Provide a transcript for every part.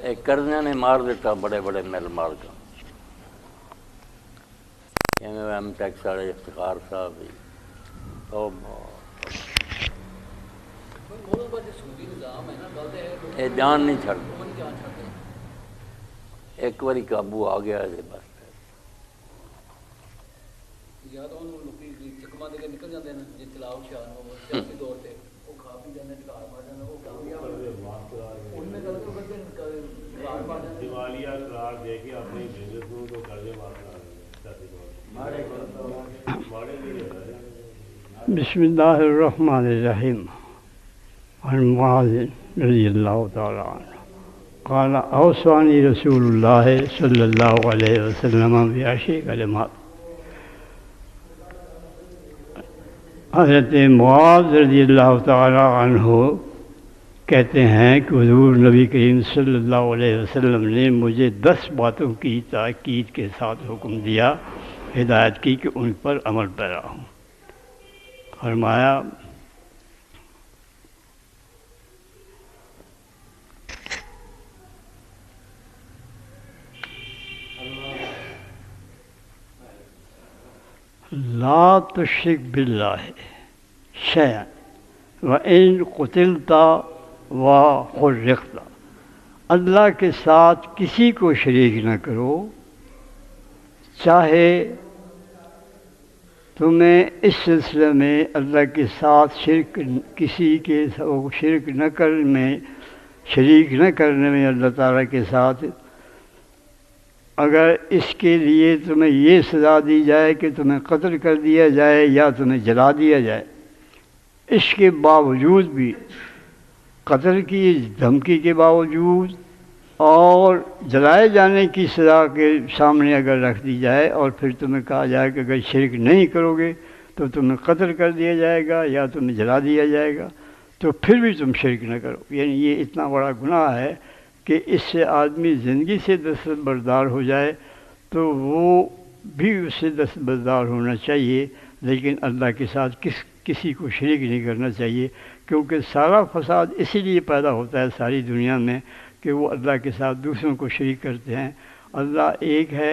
ایک کرزیاں نے مار دیتا بڑے بڑے مل مالک ایم ٹیکس والے افتخار صاحب بھی یہ جان نہیں چھڑتا، ایک باری قابو آ گیا ہے بس یا تو چکما دے کے نکل جاتے ہیں جی تلاؤ شاہ سیاسی طور پہ وہ کھا پی جاتے ٹکار مار جانا وہ ان میں غلط ٹکار مار جانا دیوالیہ قرار دے کے اپنی بزنس کو تو قرضے بسم اللہ الرحمن الرحیم عن معاذ رضی اللہ تعالی عنہ قال اوصانی رسول اللہ صلی اللہ علیہ وسلم بعشر کلمات۔ حضرت معاذ رضی اللہ تعالی عنہ کہتے ہیں کہ حضور نبی کریم صلی اللہ علیہ وسلم نے مجھے 10 باتوں کی تاکید کے ساتھ حکم دیا، ہدایت کی کہ ان پر عمل پیرا ہوں۔ فرمایا لا تشرک باللہ شیئا وإن قتلت وحرقت، اللہ کے ساتھ کسی کو شریک نہ کرو، چاہے تمہیں اس سلسلے میں اللہ کے ساتھ کسی کے شرک نہ کرنے میں شریک نہ کرنے میں اللہ تعالیٰ کے ساتھ اگر اس کے لیے تمہیں یہ سزا دی جائے کہ تمہیں قتل کر دیا جائے یا تمہیں جلا دیا جائے، اس کے باوجود بھی قتل کی دھمکی کے باوجود اور جلائے جانے کی سزا کے سامنے اگر رکھ دی جائے اور پھر تمہیں کہا جائے کہ اگر شرک نہیں کرو گے تو تمہیں قتل کر دیا جائے گا یا تمہیں جلا دیا جائے گا، تو پھر بھی تم شرک نہ کرو، یعنی یہ اتنا بڑا گناہ ہے کہ اس سے آدمی زندگی سے دستبردار ہو جائے تو وہ بھی اس سے دستبردار ہونا چاہیے، لیکن اللہ کے ساتھ کسی کو شریک نہیں کرنا چاہیے، کیونکہ سارا فساد اسی لیے پیدا ہوتا ہے ساری دنیا میں کہ وہ اللہ کے ساتھ دوسروں کو شریک کرتے ہیں۔ اللہ ایک ہے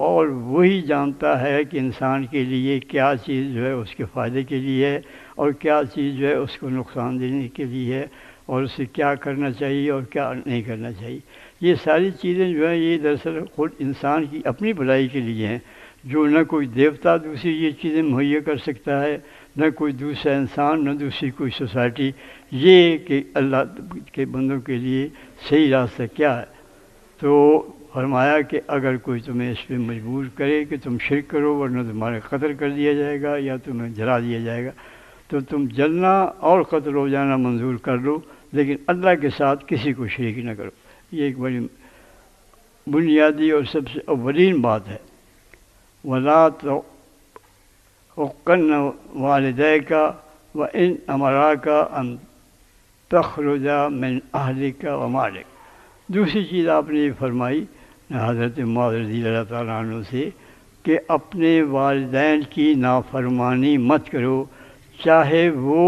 اور وہی جانتا ہے کہ انسان کے لیے کیا چیز جو ہے اس کے فائدے کے لیے ہے اور کیا چیز جو ہے اس کو نقصان دینے کے لیے ہے اور اسے کیا کرنا چاہیے اور کیا نہیں کرنا چاہیے۔ یہ ساری چیزیں جو ہیں یہ دراصل خود انسان کی اپنی بھلائی کے لیے ہیں، جو نہ کوئی دیوتا دوسری یہ چیزیں مہیا کر سکتا ہے، نہ کوئی دوسرا انسان، نہ دوسری کوئی سوسائٹی، یہ کہ اللہ کے بندوں کے لیے صحیح راستہ کیا ہے۔ تو فرمایا کہ اگر کوئی تمہیں اس پہ مجبور کرے کہ تم شرک کرو ورنہ تمہارے قتل کر دیا جائے گا یا تمہیں جلا دیا جائے گا، تو تم جلنا اور قتل ہو جانا منظور کر لو، لیکن اللہ کے ساتھ کسی کو شریک نہ کرو۔ یہ ایک بڑی بنیادی اور سب سے اولین بات ہے۔ وَلَا تُعَقَّنَّ وَالِدَيْكَ وَإِنْ أَمَرَاكَ أَنْ تَخْرُجَ مِنْ أَهْلِكَ وَمَالِكَ۔ دوسری چیز آپ نے یہ فرمائی حضرت معاذ رضی اللہ تعالیٰ عنہ سے کہ اپنے والدین کی نافرمانی مت کرو، چاہے وہ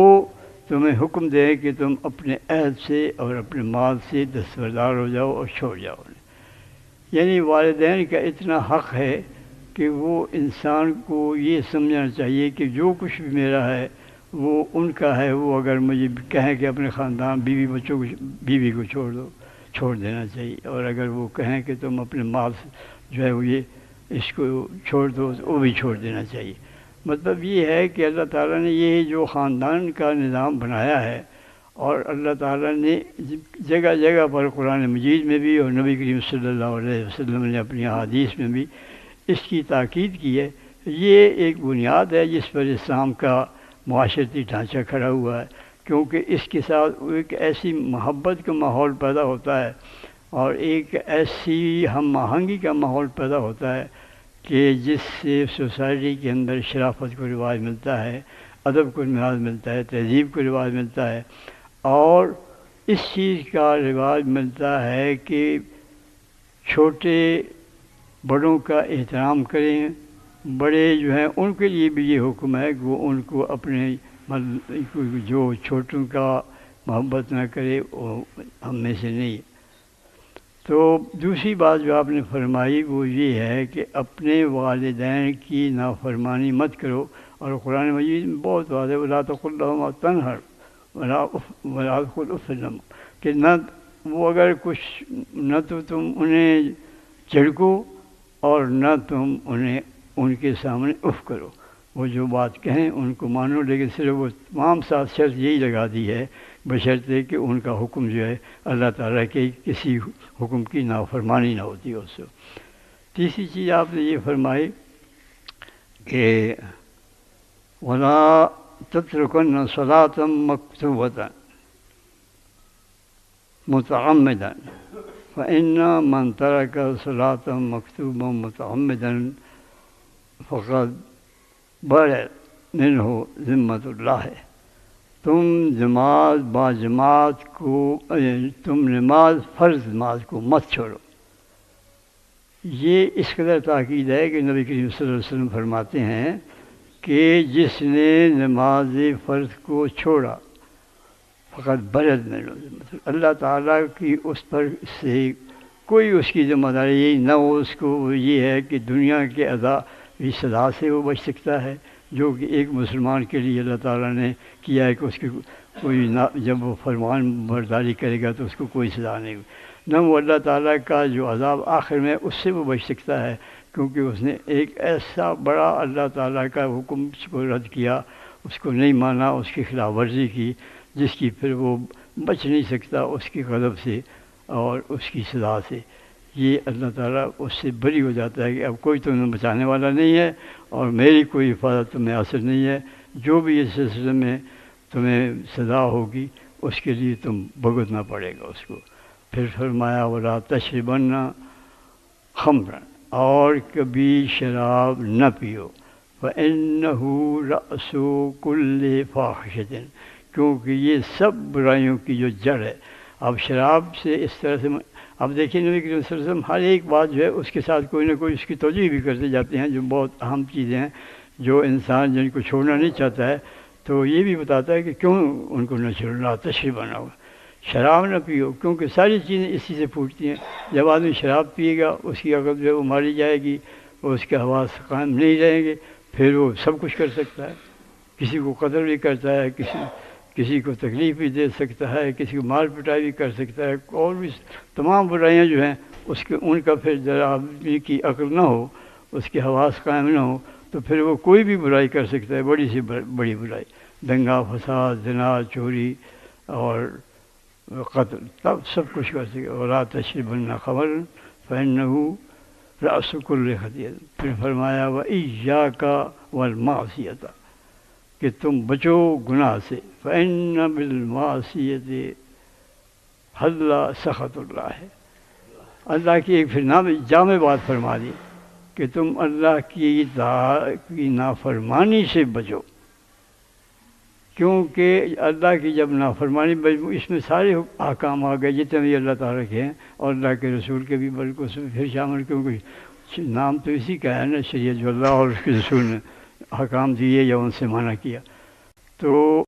تمہیں حکم دے کہ تم اپنے عہد سے اور اپنے مال سے دستبردار ہو جاؤ اور چھوڑ جاؤ۔ یعنی والدین کا اتنا حق ہے کہ وہ انسان کو یہ سمجھنا چاہیے کہ جو کچھ بھی میرا ہے وہ ان کا ہے، وہ اگر مجھے کہیں کہ اپنے خاندان بیوی بچوں کو بیوی کو چھوڑ دینا چاہیے، اور اگر وہ کہیں کہ تم اپنے مال جو ہے وہ یہ اس کو چھوڑ دو تو وہ بھی چھوڑ دینا چاہیے۔ مطلب یہ ہے کہ اللہ تعالیٰ نے یہ جو خاندان کا نظام بنایا ہے اور اللہ تعالیٰ نے جگہ جگہ پر قرآن مجید میں بھی اور نبی کریم صلی اللہ علیہ وسلم نے اپنی احادیث میں بھی اس کی تاکید کی ہے، یہ ایک بنیاد ہے جس پر اسلام کا معاشرتی ڈھانچہ کھڑا ہوا ہے، کیونکہ اس کے ساتھ ایک ایسی محبت کا ماحول پیدا ہوتا ہے اور ایک ایسی ہم آہنگی کا ماحول پیدا ہوتا ہے کہ جس سے سوسائٹی کے اندر شرافت کو رواج ملتا ہے، ادب کو رواج ملتا ہے، تہذیب کو رواج ملتا ہے، اور اس چیز کا رواج ملتا ہے کہ چھوٹے بڑوں کا احترام کریں، بڑے جو ہیں ان کے لیے بھی یہ حکم ہے کہ وہ ان کو اپنے جو چھوٹوں کا محبت نہ کرے وہ ہم میں سے نہیں۔ تو دوسری بات جو آپ نے فرمائی وہ یہ ہے کہ اپنے والدین کی نافرمانی مت کرو، اور قرآن مجید میں بہت واضح ولا تقل لهما تنہر ولا تقل اف لہما، کہ نہ وہ اگر کچھ نہ تو تم انہیں جھڑکو اور نہ تم انہیں ان کے سامنے اف کرو، وہ جو بات کہیں ان کو مانو، لیکن صرف وہ تمام ساتھ شرط یہی لگا دی ہے بشرطے کہ ان کا حکم جو ہے اللہ تعالیٰ کے کسی حکم کی نافرمانی نہ ہوتی ہے اس سے۔ تیسری چیز آپ نے یہ فرمائی کہ وَلَا تَتْرُكُنَّ صَلَاةً مَكْتُوبَةً مُتَعَمِّدًا فَإِنَّ مَنْ تَرَكَ صَلَاةً مَكْتُوبًا مُتَعَمِّدًا فَقَدْ بَرَئَتْ مِنْهُ ذِمَّةُ اللَّهِ۔ تم نماز با جماعت کو تم نماز فرض نماز کو مت چھوڑو۔ یہ اس قدر تاکید ہے کہ نبی کریم صلی اللہ علیہ وسلم فرماتے ہیں کہ جس نے نماز فرض کو چھوڑا فقط برد میں اللہ تعالیٰ کی اس پر سے کوئی اس کی ذمہ داری یہی نہ ہو، اس کو یہ ہے کہ دنیا کے عذابی سزا سے وہ بچ سکتا ہے، جو کہ ایک مسلمان کے لیے اللہ تعالیٰ نے کیا ہے کہ اس کی کوئی جب وہ فرمان برداری کرے گا تو اس کو کوئی سزا نہیں ہوگی، نہ وہ اللہ تعالیٰ کا جو عذاب آخر میں اس سے وہ بچ سکتا ہے، کیونکہ اس نے ایک ایسا بڑا اللہ تعالیٰ کا حکم کو رد کیا، اس کو نہیں مانا، اس کی خلاف ورزی کی، جس کی پھر وہ بچ نہیں سکتا اس کی غضب سے اور اس کی سزا سے۔ یہ اللہ تعالیٰ اس سے بری ہو جاتا ہے کہ اب کوئی تمہیں بچانے والا نہیں ہے اور میری کوئی حفاظت تمہیں حاصل نہیں ہے، جو بھی اس سلسلے میں تمہیں سزا ہوگی اس کے لیے تم بھگتنا پڑے گا اس کو۔ پھر فرمایا وَلَا تَشْرِبَنَّ خَمْرًا، اور کبھی شراب نہ پیو، فَإِنَّهُ رَأْسُ كُلِّ فَاحِشَةٍ، کیونکہ یہ سب برائیوں کی جو جڑ ہے۔ اب شراب سے اس طرح سے اب دیکھیں نبی کریم صلی اللہ علیہ وسلم ہر ایک بات جو ہے اس کے ساتھ کوئی نہ کوئی اس کی توجہ بھی کرتے جاتے ہیں، جو بہت اہم چیزیں ہیں جو انسان جن کو چھوڑنا نہیں چاہتا ہے تو یہ بھی بتاتا ہے کہ کیوں ان کو نہ چھوڑنا، تشریف بنا ہوا شراب نہ پیو، کیونکہ ساری چیزیں اسی سے پھوٹتی ہیں۔ جب آدمی شراب پیے گا اس کی عقل جو ہے وہ ماری جائے گی، اور اس کے حواس قائم نہیں رہیں گے، پھر وہ سب کچھ کر سکتا ہے، کسی کو قتل بھی کرتا ہے، کسی کو تکلیف بھی دے سکتا ہے، کسی کو مار پٹائی بھی کر سکتا ہے، اور بھی تمام برائیاں جو ہیں ان کا پھر ذرا آدمی کی عقل نہ ہو، اس کے حواس قائم نہ ہو تو پھر وہ کوئی بھی برائی کر سکتا ہے، بڑی سی بڑی برائی، دنگا فساد، زنا، چوری اور قتل، تب سب کچھ کر سکے۔ وَلَا تَشْرِبَنَّ خَمْرًا فَإِنَّهُ رَأْسُ كُلِّ خَطِيئَةٍ۔ پھر فرمایا وَإِيَّاكَ وَالْمَعْصِيَةَ، کہ تم بچو گناہ سے، فَإِنَّ بِالْمَعْصِيَةِ حَلَّ سَخَطُ اللَّهِ، اللہ کی ایک پھر جامع بات فرما دی کہ تم اللہ کی نافرمانی سے بچو، کیونکہ اللہ کی جب نافرمانی اس میں سارے احکام آ گئے جتنے بھی اللہ تعالیٰ کے ہیں اور اللہ کے رسول کے بھی، بلکہ اس میں پھر شامل، کیونکہ نام تو اسی کا ہے نا شریعت، جو اللہ اور اس کے رسول نے احکام دیے یا ان سے منع کیا۔ تو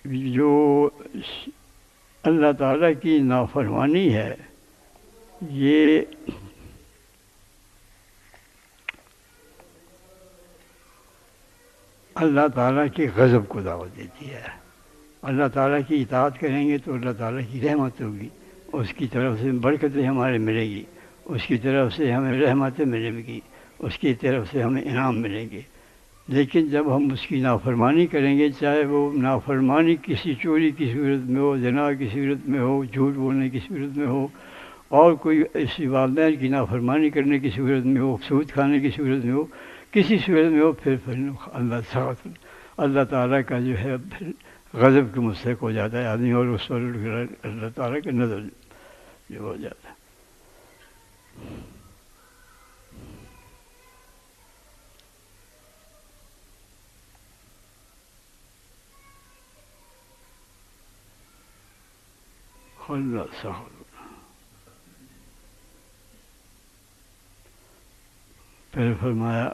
جو اللہ تعالیٰ کی نافرمانی ہے یہ اللہ تعالیٰ کے غضب کو دعوت دیتی ہے۔ اللہ تعالیٰ کی اطاعت کریں گے تو اللہ تعالیٰ کی رحمت ہوگی، اس کی طرف سے برکتیں ہمارے ملے گی، اس کی طرف سے ہمیں رحمتیں ملیں گی، اس کی طرف سے ہمیں انعام ملیں گے۔ لیکن جب ہم اس کی نافرمانی کریں گے، چاہے وہ نافرمانی کسی چوری کی صورت میں ہو، زنا کی صورت میں ہو، جھوٹ بولنے کی صورت میں ہو، اور کوئی ایسی والدین کی نافرمانی کرنے کی صورت میں ہو، سود کھانے کی صورت میں ہو، کسی صورت میں ہو، پھر اللہ تعالیٰ کا جو ہے پھر غضب کے مستحق ہو جاتا ہے آدمی، اور اس پر اللہ تعالیٰ کا نظر جو ہو جاتا ہے۔ اللہ سخت، پھر فرمایا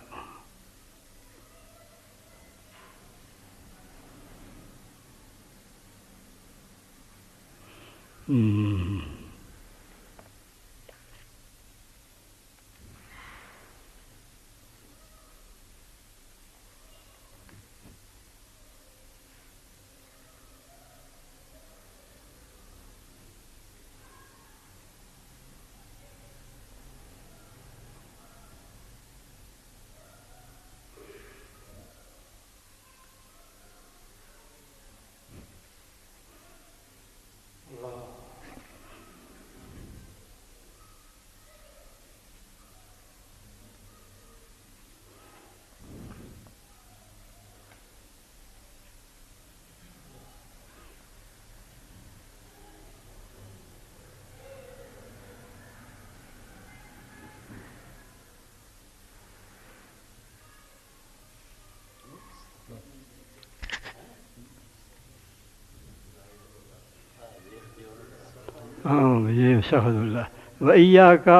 ہاں یہ سخت اللہ وَإِيَّاكَ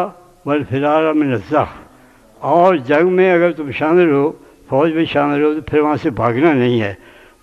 وَالْفِرَارَ مِنَ الزَّخْفِ، اور جنگ میں اگر تم شامل ہو، فوج میں شامل ہو، تو پھر وہاں سے بھاگنا نہیں ہے۔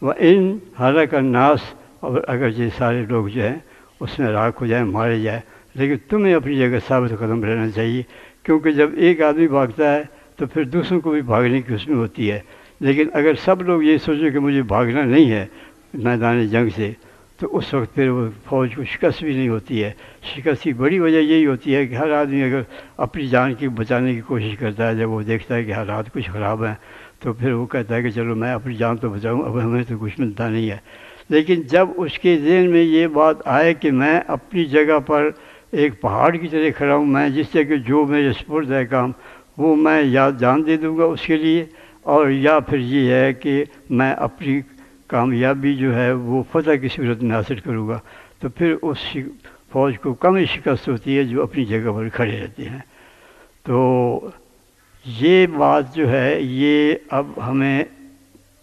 وَإِنْ هَلَكَ النَّاسُ، اور اگرچہ سارے لوگ جو ہیں اس میں راکھ ہو جائیں، مارے جائیں، لیکن تمہیں اپنی جگہ ثابت قدم رہنا چاہیے، کیونکہ جب ایک آدمی بھاگتا ہے تو پھر دوسروں کو بھی بھاگنے کی اس میں ہوتی ہے۔ لیکن اگر سب لوگ یہ سوچیں کہ مجھے بھاگنا نہیں ہے میدان جنگ سے، تو اس وقت پھر وہ فوج کو شکست بھی نہیں ہوتی ہے۔ شکست کی بڑی وجہ یہی ہوتی ہے کہ ہر آدمی اگر اپنی جان کی بچانے کی کوشش کرتا ہے، جب وہ دیکھتا ہے کہ حالات کچھ خراب ہیں، تو پھر وہ کہتا ہے کہ چلو میں اپنی جان تو بچاؤں، اب ہمیں تو کچھ ملتا نہیں ہے۔ لیکن جب اس کے ذہن میں یہ بات آئے کہ میں اپنی جگہ پر ایک پہاڑ کی طرح کھڑا ہوں، میں جس سے کہ جو میرے سپرد ہے کام وہ میں یا جان دے دوں گا اس کے لیے، اور یا پھر یہ ہے کہ میں اپنی کامیابی جو ہے وہ فتح کی صورت میں حاصل کروں گا، تو پھر اس فوج کو کم ہی شکست ہوتی ہے جو اپنی جگہ پر کھڑے رہتے ہیں۔ تو یہ بات جو ہے یہ اب ہمیں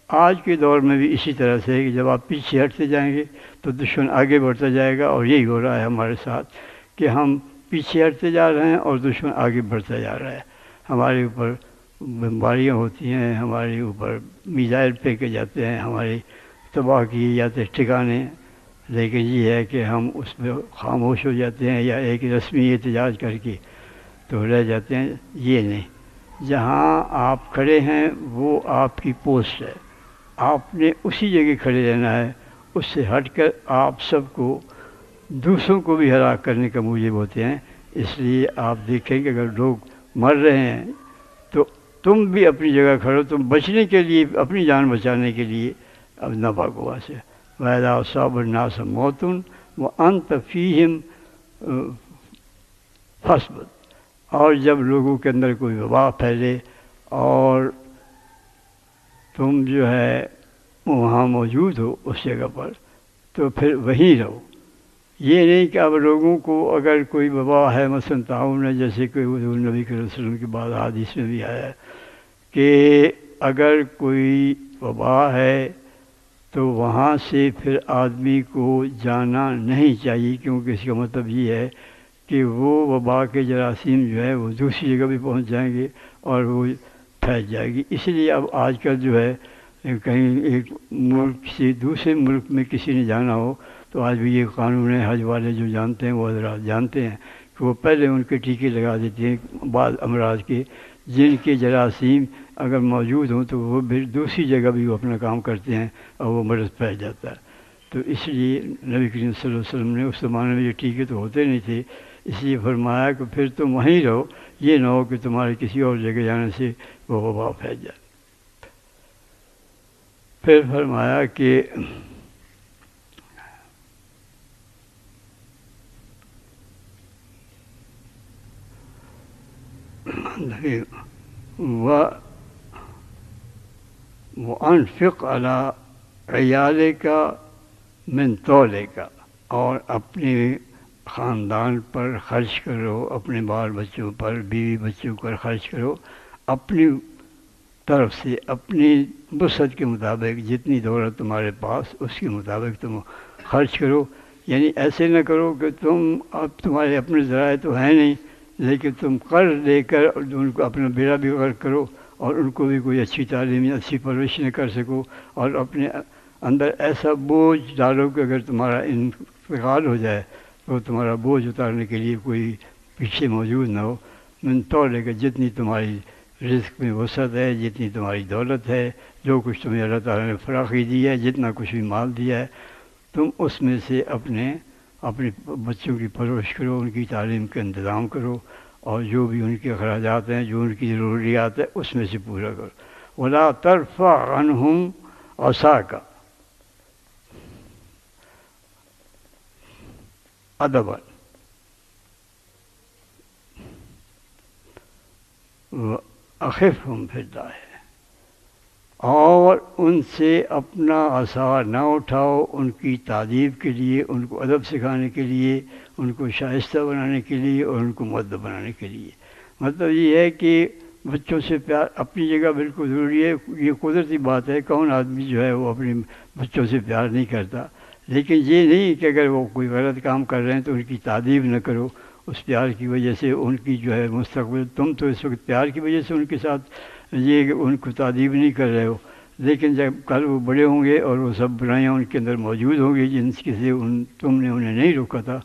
آج کے دور میں بھی اسی طرح سے ہے کہ جب آپ پیچھے ہٹتے جائیں گے تو دشمن آگے بڑھتا جائے گا، اور یہی ہو رہا ہے ہمارے ساتھ کہ ہم پیچھے ہٹتے جا رہے ہیں اور دشمن آگے بڑھتا جا رہا ہے۔ ہمارے اوپر بمباریاں ہوتی ہیں، ہمارے اوپر میزائل پھینکے جاتے ہیں، ہمارے تباہ کیے جاتے ہیں ٹھکانے، لیکن یہ ہے کہ ہم اس میں خاموش ہو جاتے ہیں یا ایک رسمی احتجاج کر کے تو رہ جاتے ہیں۔ یہ نہیں، جہاں آپ کھڑے ہیں وہ آپ کی پوسٹ ہے، آپ نے اسی جگہ کھڑے رہنا ہے، اس سے ہٹ کر آپ سب کو دوسروں کو بھی ہلاک کرنے کا موجب ہوتے ہیں۔ اس لیے آپ دیکھیں کہ اگر لوگ مر رہے ہیں تو تم بھی اپنی جگہ کھڑو، تم بچنے کے لیے، اپنی جان بچانے کے لیے اب نہ بھاگو وہاں سے۔ وَإِذَا أَصَابَ النَّاسَ مَوْتٌ وَأَنْتَ فِيهِمْ فَاصْبِرْ، اور جب لوگوں کے اندر کوئی وبا پھیلے اور تم جو ہے وہاں موجود ہو اس جگہ پر، تو پھر وہیں رہو۔ یہ نہیں کہ اب لوگوں کو اگر کوئی وبا ہے، مثلا تعاون ہے، جیسے کہ حضور نبی صلی اللہ علیہ وسلم کے بعد حدیث میں بھی آیا ہے کہ اگر کوئی وبا ہے تو وہاں سے پھر آدمی کو جانا نہیں چاہیے، کیونکہ اس کا مطلب یہ ہے کہ وہ وبا کے جراثیم جو ہے وہ دوسری جگہ بھی پہنچ جائیں گے اور وہ پھیل جائے گی۔ اس لیے اب آج کل جو ہے کہیں ایک ملک سے دوسرے ملک میں کسی نے جانا ہو تو آج بھی یہ قانون ہے، حج والے جو جانتے ہیں وہ حضرات جانتے ہیں کہ وہ پہلے ان کے ٹیکے لگا دیتے ہیں بعض امراض کے، جن کے جراثیم اگر موجود ہوں تو وہ پھر دوسری جگہ بھی وہ اپنا کام کرتے ہیں اور وہ مرض پھیل جاتا ہے۔ تو اس لیے نبی کریم صلی اللہ علیہ وسلم نے اس زمانے میں یہ ٹیکے تو ہوتے نہیں تھے، اس لیے فرمایا کہ پھر تم وہیں رہو، یہ نہ ہو کہ تمہارے کسی اور جگہ جانے سے وہ وبا پھیل جائے۔ پھر فرمایا کہ وَأَنفِقْ عَلَىٰ عِيَالِكَ مِن طَوْلِكَ، اور اپنے خاندان پر خرچ کرو، اپنے بال بچوں پر، بیوی بچوں پر خرچ کرو، اپنی طرف سے اپنی وسعت کے مطابق، جتنی دولت تمہارے پاس اس کے مطابق تم خرچ کرو۔ یعنی ایسے نہ کرو کہ اب تمہارے اپنے ذرائع تو ہیں نہیں، لیکن تم قرض لے کر ان کو اپنا بیڑا بھی غرق کرو اور ان کو بھی کوئی اچھی تعلیم یا اچھی پرورش نہ کر سکو، اور اپنے اندر ایسا بوجھ ڈالو کہ اگر تمہارا انتقال ہو جائے تو تمہارا بوجھ اتارنے کے لیے کوئی پیچھے موجود نہ ہو۔ من طولے کہ جتنی تمہاری رزق میں وسعت ہے، جتنی تمہاری دولت ہے، جو کچھ تمہیں اللہ تعالیٰ نے فراخی دی ہے، جتنا کچھ بھی مال دیا ہے، تم اس میں سے اپنے بچوں کی پرورش کرو، ان کی تعلیم کا انتظام کرو، اور جو بھی ان کے اخراجات ہیں، جو ان کی ضروریات ہیں، اس میں سے پورا کرو۔ وَلَا تَرْفَعْ عَنْهُمْ عَصَاكَ ادبا، وَأَخِفْهُمْ فِي اللَّهِ، اور ان سے اپنا عصا نہ اٹھاؤ ان کی تعریف کے لیے، ان کو ادب سکھانے کے لیے، ان کو شائستہ بنانے کے لیے اور ان کو مؤدب بنانے کے لیے۔ مطلب یہ ہے کہ بچوں سے پیار اپنی جگہ بالکل ضروری ہے، یہ قدرتی بات ہے، کون آدمی جو ہے وہ اپنے بچوں سے پیار نہیں کرتا، لیکن یہ نہیں کہ اگر وہ کوئی غلط کام کر رہے ہیں تو ان کی تعریف نہ کرو، اس پیار کی وجہ سے ان کی جو ہے مستقبل، تم تو اس وقت پیار کی وجہ سے ان کے ساتھ یہ کہ ان کو تعریف نہیں کر رہے ہو، لیکن جب کل وہ بڑے ہوں گے اور وہ سب برائیاں ان کے اندر موجود ہوں گی جن سے تم نے انہیں نہیں روکا تھا،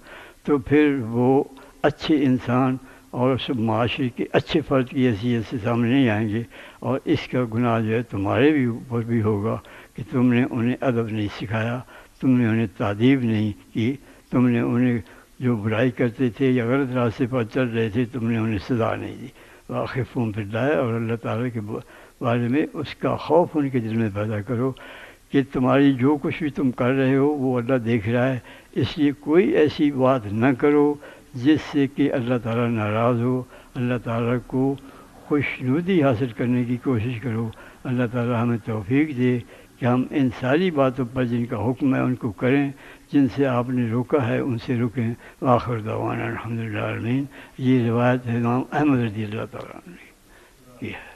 تو پھر وہ اچھے انسان اور سب معاشرے کے اچھے فرد کی حیثیت سے سامنے نہیں آئیں گے، اور اس کا گناہ جو ہے تمہارے بھی اوپر بھی ہوگا کہ تم نے انہیں ادب نہیں سکھایا، تم نے انہیں تعریف نہیں کی، تم نے انہیں جو برائی کرتے تھے یا غلط راستے پر چل رہے تھے تم نے انہیں سزا نہیں دی۔ واخفہم فی اللہ، اور اللہ تعالیٰ کے بارے میں اس کا خوف ان کے دل میں پیدا کرو کہ تمہاری جو کچھ بھی تم کر رہے ہو وہ اللہ دیکھ رہا ہے، اس لیے کوئی ایسی بات نہ کرو جس سے کہ اللہ تعالیٰ ناراض ہو، اللہ تعالیٰ کو خوشنودی حاصل کرنے کی کوشش کرو۔ اللہ تعالیٰ ہمیں توفیق دے کہ ہم ان ساری باتوں پر جن کا حکم ہے ان کو کریں، جن سے آپ نے روکا ہے ان سے رکیں۔ وآخر دعوانا الحمدللہ آمین۔ یہ روایت امام احمد رضی اللہ تعالیٰ عنہ کی ہے۔